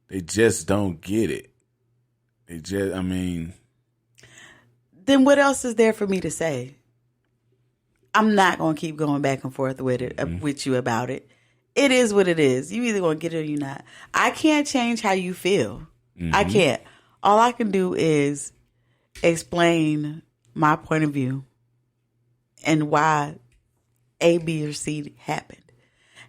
They just don't get it. I mean. Then what else is there for me to say? I'm not going to keep going back and forth with it, with you about it. It is what it is. You either going to get it or you're not. I can't change how you feel. I can't. All I can do is explain my point of view and why A, B, or C happened.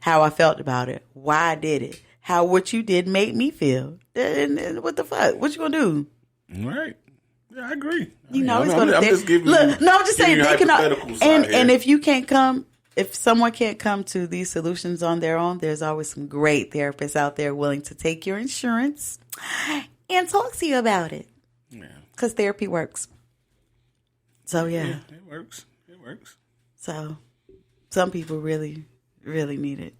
How I felt about it. Why I did it. How what you did made me feel. And what the fuck? What you going to do? Right. Yeah, I agree. You know, I'm just giving look, no, I'm just saying they can. And here. if you can't come, if someone can't come to these solutions on their own, there's always some great therapists out there willing to take your insurance and talk to you about it. Yeah, because therapy works. So yeah, it works. It works. So some people really, really need it.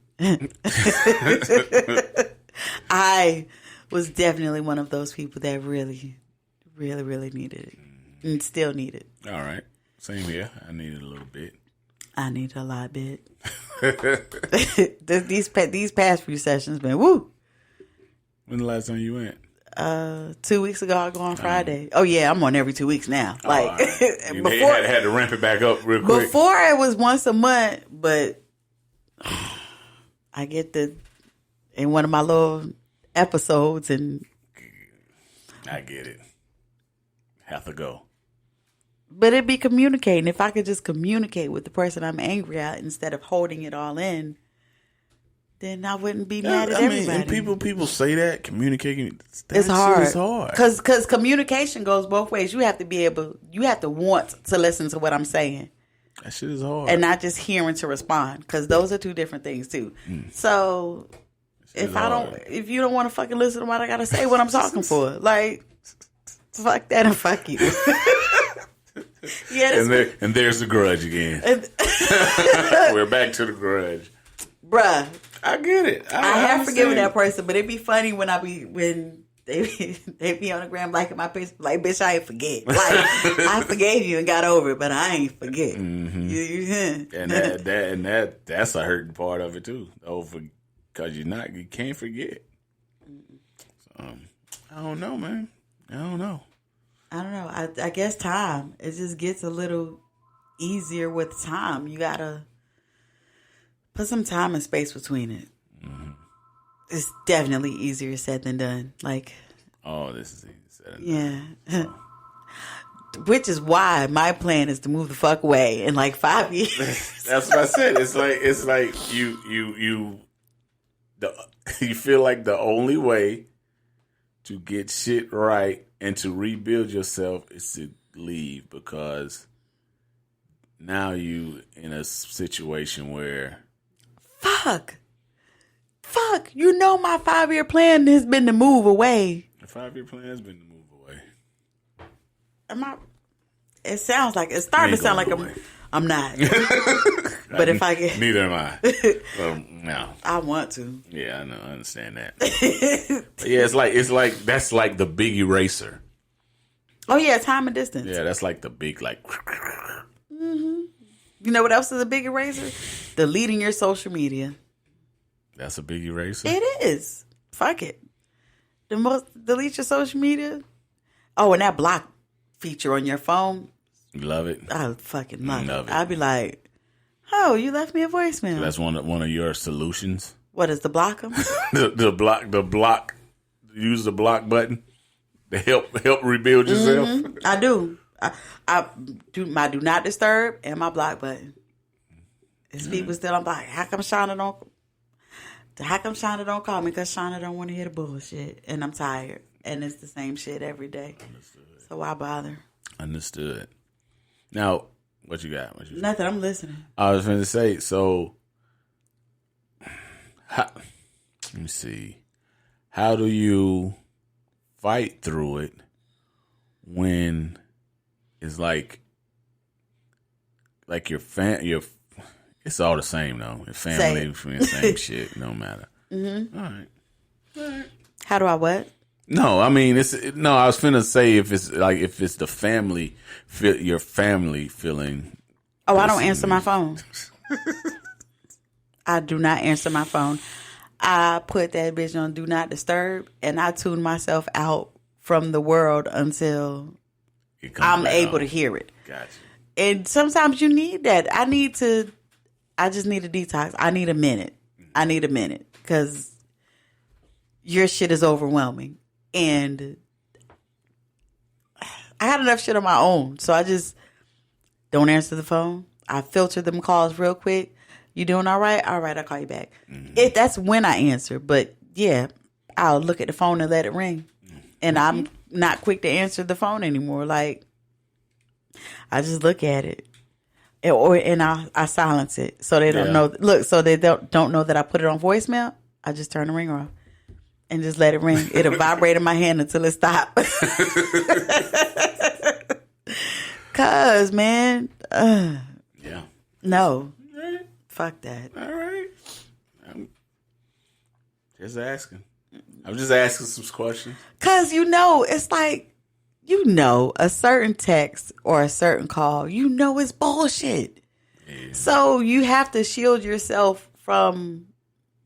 I was definitely one of those people that really needed it and still need it. All right. Same here. I need it a little bit. I need a lot bit. These past few sessions been woo. When the last time you went? 2 weeks ago. I go on Friday. Oh yeah, I'm on every 2 weeks now. Like before, had to ramp it back up real quick. Before it was once a month, but I get in one of my little episodes and I get it. Have to go. But it'd be communicating. If I could just communicate with the person I'm angry at instead of holding it all in, then I wouldn't be mad at everybody. And people say that communicating. It's hard. It's hard because communication goes both ways. You have to be able. You have to want to listen to what I'm saying. That shit is hard, and not just hearing to respond. Because those are two different things too. So if you don't want to fucking listen to what I gotta say, what I'm talking for, like, fuck that and fuck you. Yeah, and there's the grudge again. We're back to the grudge, bruh. I get it. I have forgiven that person, but it'd be funny when they be on the gram liking my picture, like, bitch, I ain't forget. Like, I forgave you and got over it, but I ain't forget. Mm-hmm. And that's a hurting part of it too, because you can't forget. So, I don't know, man. I don't know. I guess time. It just gets a little easier with time. You gotta put some time and space between it. Mm-hmm. It's definitely easier said than done. Like, this is easy said than done. Which is why my plan is to move the fuck away in like 5 years. That's what I said. It's like you feel like the only way to get shit right and to rebuild yourself is to leave, because now you in a situation where fuck. You know my 5-year plan has been to move away. The 5-year plan has been to move away. It's starting to sound like I'm not. But if I get... Neither am I. Well, no. I want to. Yeah, I know. I understand that. Yeah, it's like that's like the big eraser. Oh, yeah, time and distance. Yeah, that's like the big, like... Mm-hmm. You know what else is a big eraser? Deleting your social media. That's a big eraser? It is. Fuck it. Delete your social media. Oh, and that block feature on your phone. You love it? I fucking love it. I'd be like, oh, you left me a voicemail. So that's one of your solutions? What is the block them? the block. Use the block button to help rebuild yourself. Mm-hmm. I do. I do my do not disturb and my block button. It's people still. I'm like, how come Shauna don't call me? Because Shauna don't want to hear the bullshit, and I'm tired, and it's the same shit every day. Understood. So why bother? Understood. Now, what you got? Nothing. I'm listening. I was going to say, so, let me see. How do you fight through it when it's like your it's all the same though. Your family, same shit, no matter. Mm-hmm. All right. How do I what? No, I mean I was finna say if it's the family, your family feeling. Oh, I don't answer my phone. I do not answer my phone. I put that bitch on Do Not Disturb, and I tune myself out from the world until I'm able to hear it. Gotcha. And sometimes you need that. I just need a detox. I need a minute. Because your shit is overwhelming. And I had enough shit on my own. So I just don't answer the phone. I filter them calls real quick. You doing all right? All right, I'll call you back. Mm-hmm. That's when I answer. But yeah, I'll look at the phone and let it ring. And I'm not quick to answer the phone anymore. Like, I just look at it. And I silence it so they don't know. Look, so they don't know that I put it on voicemail. I just turn the ringer off and just let it ring. It'll vibrate in my hand until it stops. Cause man, no, fuck that. All right, I'm just asking. I'm just asking some questions. Cause it's like. A certain text or a certain call, it's bullshit. Yeah. So you have to shield yourself from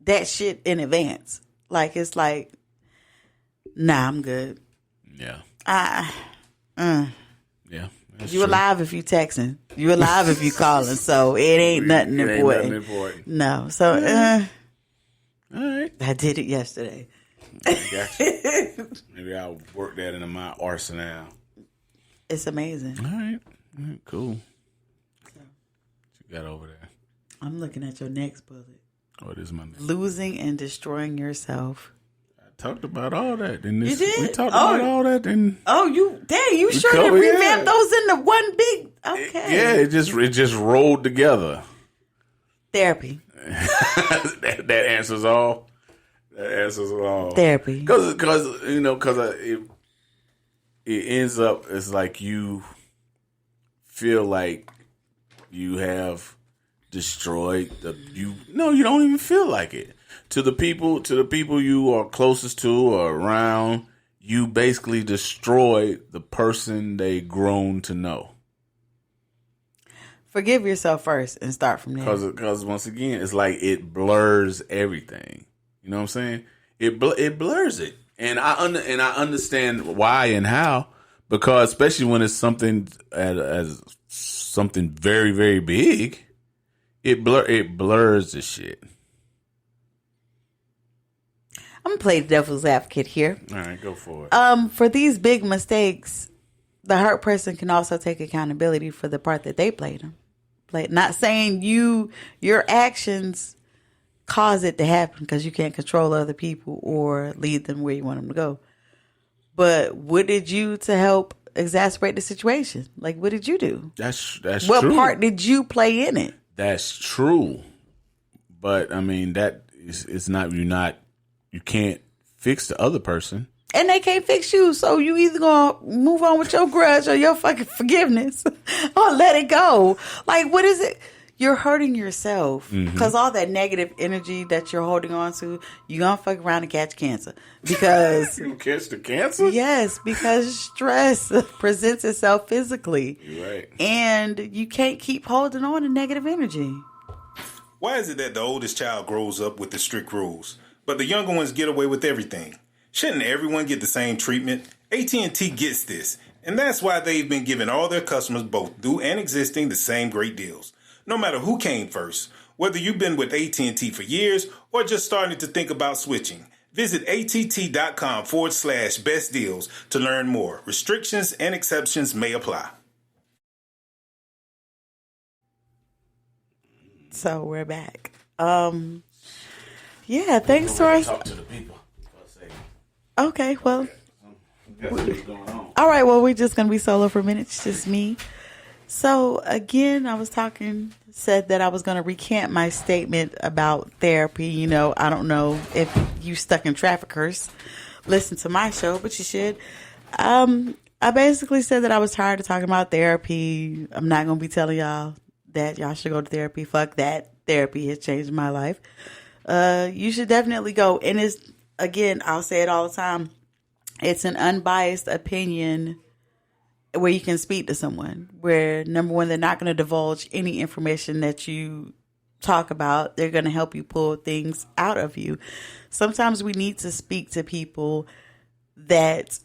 that shit in advance. Like, it's like, nah, I'm good. Yeah. Yeah. You true. alive if you texting. You alive if you calling. So it ain't nothing important. No. So, all right. I did it yesterday. Gotcha. Maybe I'll work that into my arsenal. It's amazing. All right, cool. What you got over there? I'm looking at your next bullet. Oh, this is my next. Losing and destroying yourself. I talked about all that. You did? We talked about all that. You sure did revamp those into one big. Okay. Yeah, it just rolled together. Therapy. that answers all. That answers all. Therapy. Because it ends up, it's like you feel like you have destroyed you don't even feel like it. To the people you are closest to or around, you basically destroyed the person they grown to know. Forgive yourself first and start from there. Because once again, it's like it blurs everything. You know what I'm saying? It blurs it, and I understand why and how, because especially when it's something as something very, very big, it blurs the shit. I'm gonna play the devil's advocate here. All right, go for it. For these big mistakes, the hurt person can also take accountability for the part that they played. Not saying your actions cause it to happen, because you can't control other people or lead them where you want them to go. But what did you to help exacerbate the situation? Like, what did you do? That's what true. part did you play in it? That's true. But I mean, that is not you can't fix the other person. And they can't fix you. So you either gonna move on with your grudge or your fucking forgiveness or let it go. Like, what is it? You're hurting yourself because all that negative energy that you're holding on to, you're going to fuck around and catch cancer. Because you catch the cancer? Yes, because stress presents itself physically. You're right. And you can't keep holding on to negative energy. Why is it that the oldest child grows up with the strict rules, but the younger ones get away with everything? Shouldn't everyone get the same treatment? AT&T gets this, and that's why they've been giving all their customers, both new and existing, the same great deals. No matter who came first, whether you've been with AT&T for years or just starting to think about switching, visit att.com/best deals to learn more. Restrictions and exceptions may apply. So we're back. Yeah, thanks to our... Talk to the people. Okay, well... What's going on? All right, well, we're just going to be solo for a minute. It's just me. So, again, said that I was going to recant my statement about therapy. I don't know if you stuck in traffickers listen to my show, but you should. I basically said that I was tired of talking about therapy. I'm not going to be telling y'all that y'all should go to therapy. Fuck that. Therapy has changed my life. You should definitely go. And I'll say it all the time. It's an unbiased opinion where you can speak to someone, where, number one, they're not going to divulge any information that you talk about. They're going to help you pull things out of you. Sometimes we need to speak to people that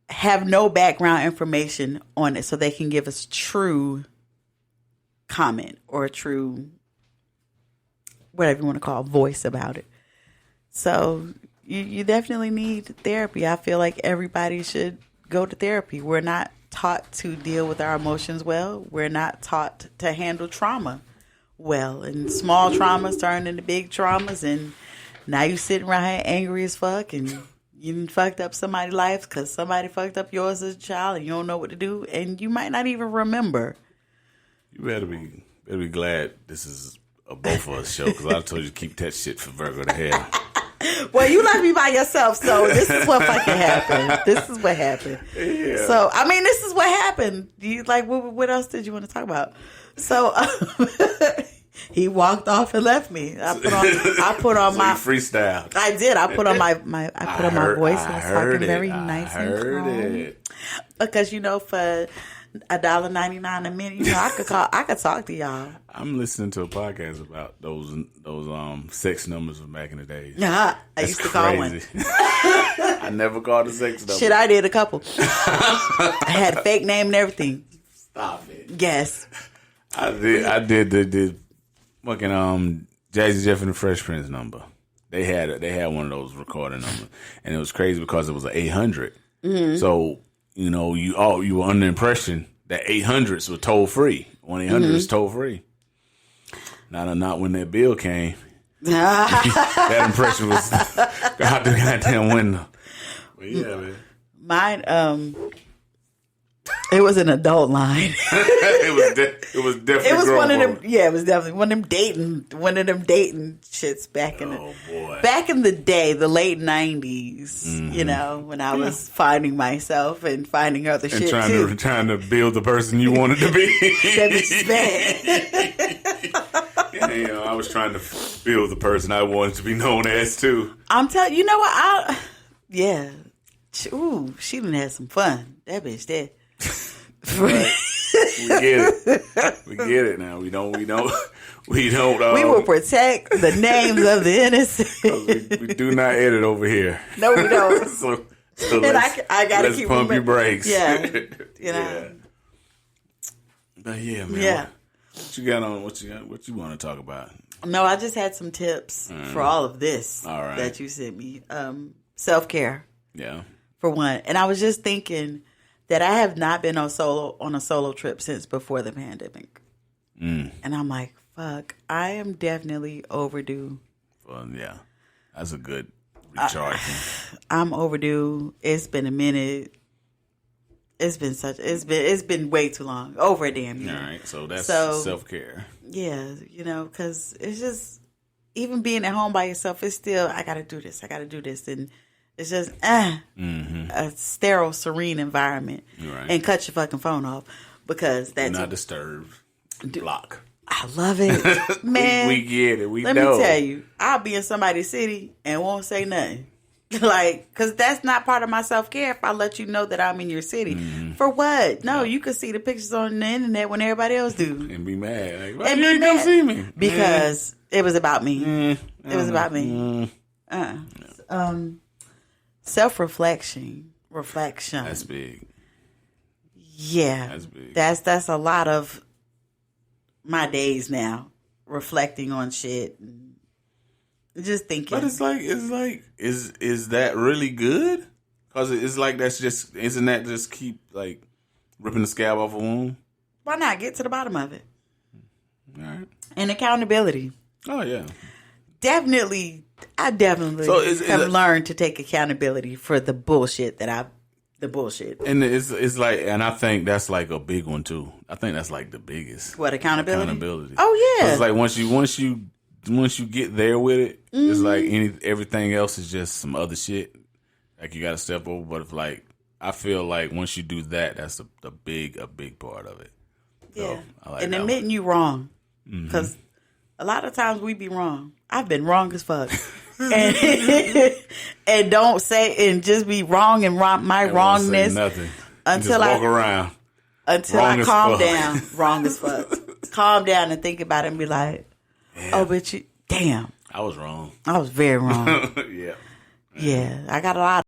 have no background information on it so they can give us true comment or a true, whatever you want to call, voice about it. So you definitely need therapy. I feel like everybody should go to therapy. We're not taught to deal with our emotions well. We're not taught to handle trauma well. And small traumas turn into big traumas. And now you sitting around here angry as fuck and you done fucked up somebody's life because somebody fucked up yours as a child and you don't know what to do. And you might not even remember. You better be glad this is a both of us show because I told you to keep that shit for Virgo to hell. Well, you left me by yourself, so this is what fucking happened. This is what happened. Yeah. So, I mean, this is what happened. You like, what else did you want to talk about? So, he walked off and left me. I put on so my freestyle. I did. I put on my voice and was talking very nice and calm. Because for $1.99 a minute, I could talk to y'all. I'm listening to a podcast about those sex numbers from back in the days. I used to call one. I never called a sex number. Shit, I did a couple. I had a fake name and everything. Stop it. Yes. I did the fucking Jazzy Jeff and the Fresh Prince number. They had one of those recording numbers, and it was crazy because it was an 800. Mm-hmm. So you were under the impression that 800s were toll free. 1-800 is toll free. Not when that bill came. That impression was out the goddamn window. But yeah, man. Mine, it was an adult line. it was definitely. It was one of them. Yeah, it was definitely one of them dating shits back in the day, the late 90s. Mm-hmm. When I was finding myself and finding other shit too. Trying to build the person you wanted to be. That bitch is bad. I was trying to build the person I wanted to be known as too. I'm telling you, know what? Yeah. Ooh, she done had some fun. That bitch dead. Right. We get it now. We don't. We will protect the names of the innocent. we do not edit over here. No, we don't. so and I gotta let's keep pump your brakes. Yeah. Yeah. But yeah, man. Yeah. What you got on? What you want to talk about? No, I just had some tips for all of this that you sent me. Self-care. Yeah. For one. And I was just thinking that I have not been on a solo trip since before the pandemic. And I'm like, fuck, I am definitely overdue. Well, yeah. That's a good recharge. I'm overdue. It's been a minute. It's been way too long. Over a damn year. All right. So that's self-care. Yeah, because it's just, even being at home by yourself, it's still, I got to do this. And it's just a sterile, serene environment. Right. And cut your fucking phone off because that's... Do not disturb. Block. I love it. Man. we get it. Let me tell you, I'll be in somebody's city and won't say nothing. Because that's not part of my self-care if I let you know that I'm in your city. Mm-hmm. For what? No, you can see the pictures on the internet when everybody else do. And be mad. Why you ain't come see me? Because it was about me. It was about me. Self-reflection. That's big. Yeah. That's big. That's a lot of my days now. Reflecting on shit. Just thinking. But it's like, is that really good? Because it's like isn't that just keep like ripping the scab off a wound? Why not get to the bottom of it? All right. And accountability. Oh yeah. I definitely have learned to take accountability for the bullshit the bullshit. And it's like, and I think that's like a big one too. I think that's like the biggest. What, accountability? Accountability. Oh yeah. It's like once you get there with it, it's like everything else is just some other shit. Like you got to step over. But if I feel like once you do that, that's a big part of it. Yeah. So, I like and that admitting you wrong. Because a lot of times we be wrong. I've been wrong as fuck. and don't say, and just be wrong and my wrongness. Nothing. Until just walk around. Until I calm down. Wrong as fuck. Calm down and think about it and be like, Yeah. Oh, but damn. I was wrong. I was very wrong. Yeah. Yeah. I got a lot